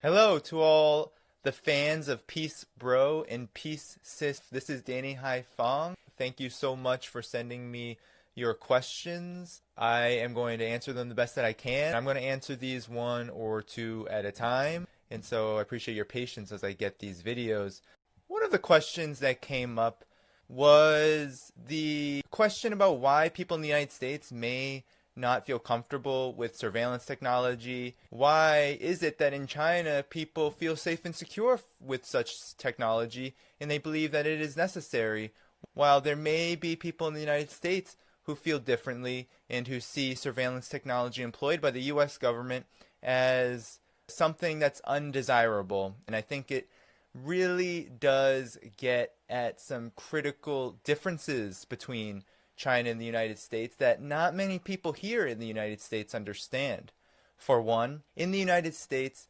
Hello to all the fans of Peace Bro and Peace Sis. This is Danny Hai Fong. Thank you so much for sending me your questions. I am going to answer them the best that I can. I'm going to answer these one or two at a time, and so I appreciate your patience as I get these videos. One of the questions that came up was the question about why people in the United States may not feel comfortable with surveillance technology. Why is it that in China people feel safe and secure with such technology and they believe that it is necessary, while there may be people in the United States who feel differently and who see surveillance technology employed by the US government as something that's undesirable. And I think it really does get at some critical differences between China and the United States that not many people here in the United States understand. For one, in the United States,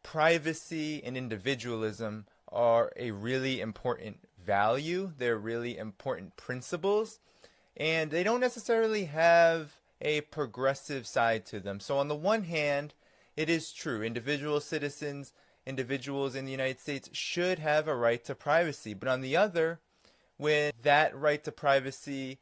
privacy and individualism are a really important value. They're really important principles, and they don't necessarily have a progressive side to them. So on the one hand, it is true, individuals in the United States should have a right to privacy. But on the other, when that right to privacy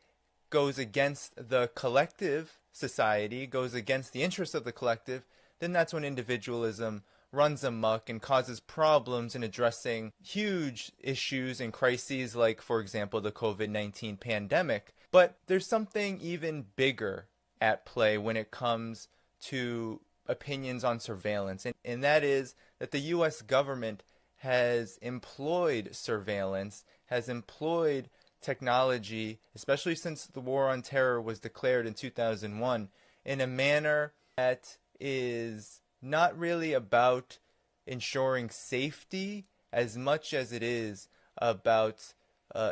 goes against the collective society, goes against the interests of the collective, then that's when individualism runs amok and causes problems in addressing huge issues and crises like, for example, the COVID-19 pandemic. But there's something even bigger at play when it comes to opinions on surveillance, and that is that the US government has employed surveillance, has employed technology, especially since the war on terror was declared in 2001, in a manner that is not really about ensuring safety as much as it is about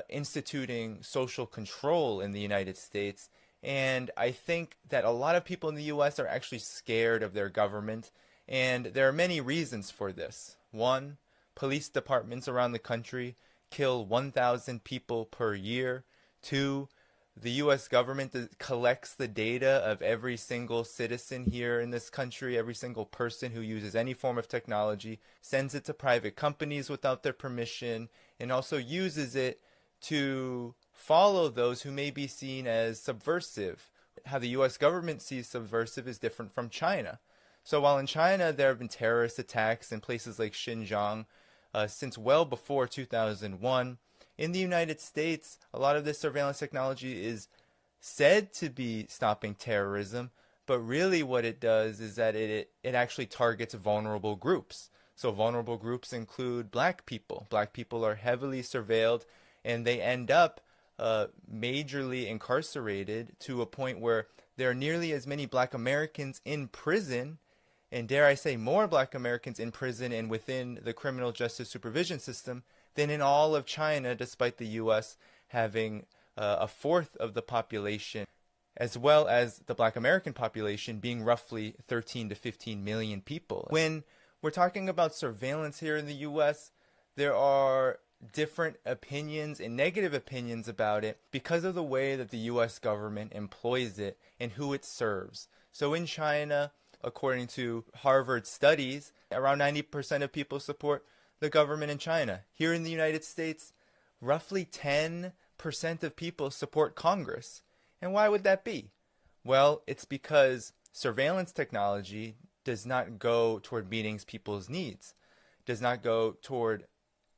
instituting social control in the United States. And I think that a lot of people in the US are actually scared of their government, and there are many reasons for this. One, police departments around the country kill 1,000 people per year. Two, the US government collects the data of every single citizen here in this country, every single person who uses any form of technology, sends it to private companies without their permission, and also uses it to follow those who may be seen as subversive. How the US government sees subversive is different from China. So while in China there have been terrorist attacks in places like Xinjiang since well before 2001, in the United States, a lot of this surveillance technology is said to be stopping terrorism, but really what it does is that it actually targets vulnerable groups. So vulnerable groups include black people. Black people are heavily surveilled, and they end up majorly incarcerated to a point where there are nearly as many black Americans in prison, and dare I say more black Americans in prison and within the criminal justice supervision system than in all of China, despite the US having a fourth of the population, as well as the black American population being roughly 13 to 15 million people. When we're talking about surveillance here in the US, there are different opinions and negative opinions about it because of the way that the US government employs it and who it serves. So in China, according to Harvard studies, around 90% of people support the government in China. Here in the United States, roughly 10% of people support Congress. And why would that be? Well, it's because surveillance technology does not go toward meeting people's needs, does not go toward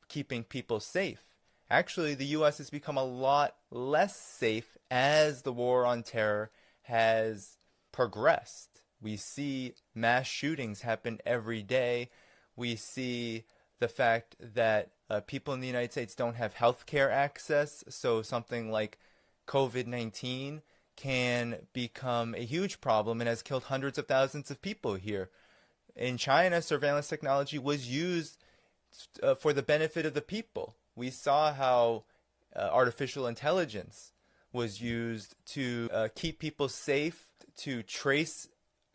keeping people safe. Actually, the US has become a lot less safe as the war on terror has progressed. We see mass shootings happen every day. We see the fact that people in the United States don't have health care access, so something like COVID-19 can become a huge problem and has killed hundreds of thousands of people here. In China, surveillance technology was used for the benefit of the people. We saw how artificial intelligence was used to keep people safe, to trace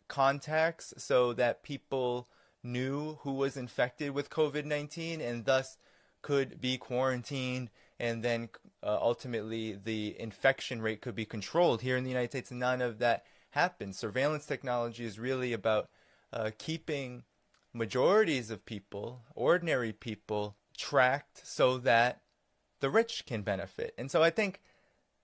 contacts so that people knew who was infected with COVID-19 and thus could be quarantined, and then ultimately the infection rate could be controlled. Here in the United States, none of that happens. Surveillance technology is really about keeping majorities of people, ordinary people, tracked so that the rich can benefit. And so I think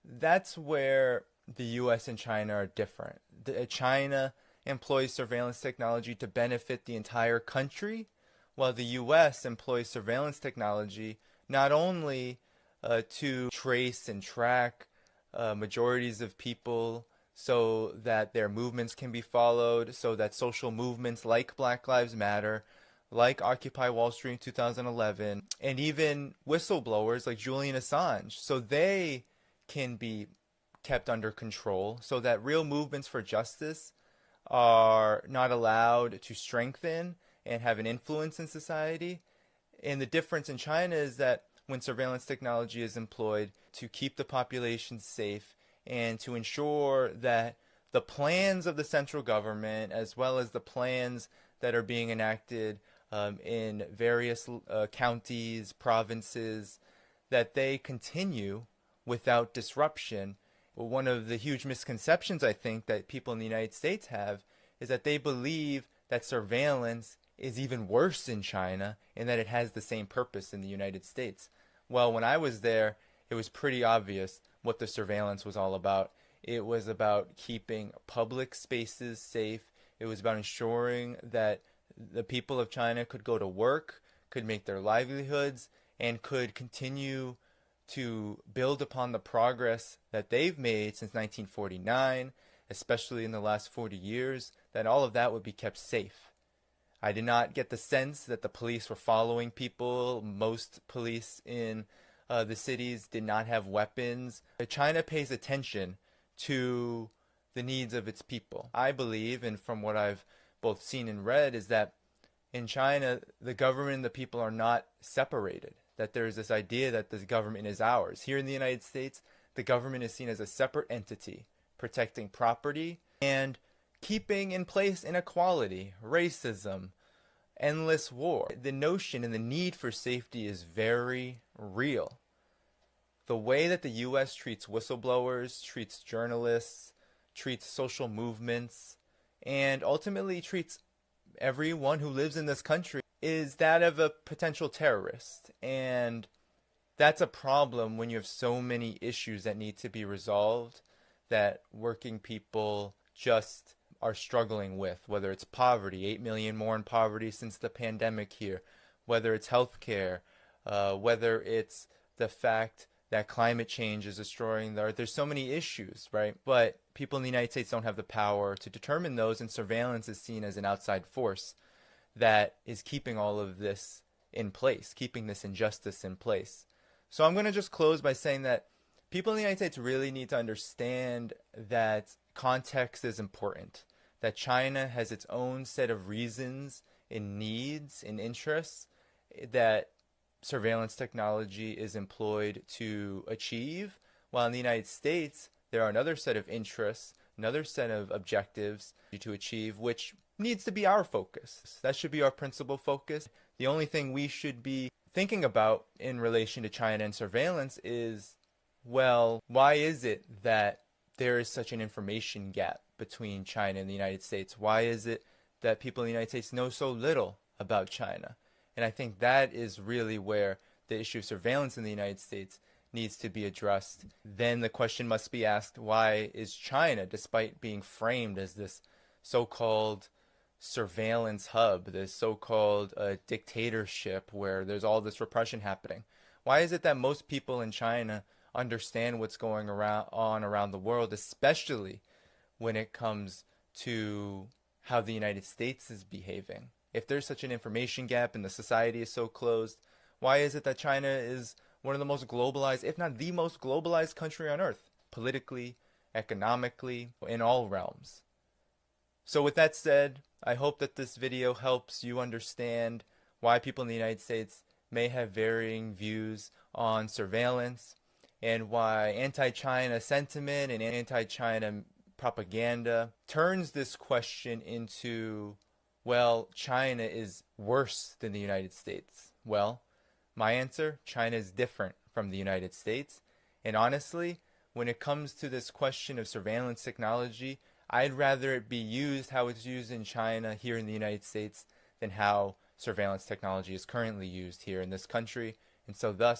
that's where the US and China are different. China employs surveillance technology to benefit the entire country, while the US employs surveillance technology not only to trace and track majorities of people so that their movements can be followed, so that social movements like Black Lives Matter, like Occupy Wall Street in 2011, and even whistleblowers like Julian Assange, so they can be kept under control, so that real movements for justice are not allowed to strengthen and have an influence in society. And the difference in China is that when surveillance technology is employed to keep the population safe and to ensure that the plans of the central government, as well as the plans that are being enacted in various counties, provinces, that they continue without disruption. One of the huge misconceptions I think that people in the United States have is that they believe that surveillance is even worse in China and that it has the same purpose in the United States. Well, when I was there, it was pretty obvious what the surveillance was all about. It was about keeping public spaces safe. It was about ensuring that the people of China could go to work, could make their livelihoods, and could continue to build upon the progress that they've made since 1949, especially in the last 40 years, that all of that would be kept safe. I did not get the sense that the police were following people. Most police in the cities did not have weapons. China pays attention to the needs of its people. I believe, and from what I've both seen and read, is that in China, the government and the people are not separated, that there is this idea that the government is ours. Here in the United States, the government is seen as a separate entity, protecting property and keeping in place inequality, racism, endless war. The notion and the need for safety is very real. The way that the U.S. treats whistleblowers, treats journalists, treats social movements, and ultimately treats everyone who lives in this country is that of a potential terrorist. And that's a problem when you have so many issues that need to be resolved that working people just are struggling with, whether it's poverty, 8 million more in poverty since the pandemic here, whether it's healthcare, whether it's the fact that climate change is destroying the earth. There's so many issues, right? But people in the United States don't have the power to determine those, and surveillance is seen as an outside force that is keeping all of this in place, keeping this injustice in place. So I'm going to just close by saying that people in the United States really need to understand that context is important, that China has its own set of reasons and needs and interests that surveillance technology is employed to achieve, while in the United States there are another set of interests, another set of objectives to achieve, which needs to be our focus. That should be our principal focus. The only thing we should be thinking about in relation to China and surveillance is, well, why is it that there is such an information gap between China and the United States? Why is it that people in the United States know so little about China? And I think that is really where the issue of surveillance in the United States needs to be addressed. Then the question must be asked, why is China, despite being framed as this so-called surveillance hub, this so-called dictatorship where there's all this repression happening, why is it that most people in China understand what's going on around the world, especially when it comes to how the United States is behaving? If there's such an information gap and the society is so closed, why is it that China is one of the most globalized, if not the most globalized country on earth, politically, economically, in all realms? So with that said, I hope that this video helps you understand why people in the United States may have varying views on surveillance, and why anti-China sentiment and anti-China propaganda turns this question into, well, China is worse than the United States. Well, my answer, China is different from the United States. And honestly, when it comes to this question of surveillance technology, I'd rather it be used how it's used in China here in the United States than how surveillance technology is currently used here in this country. And so thus,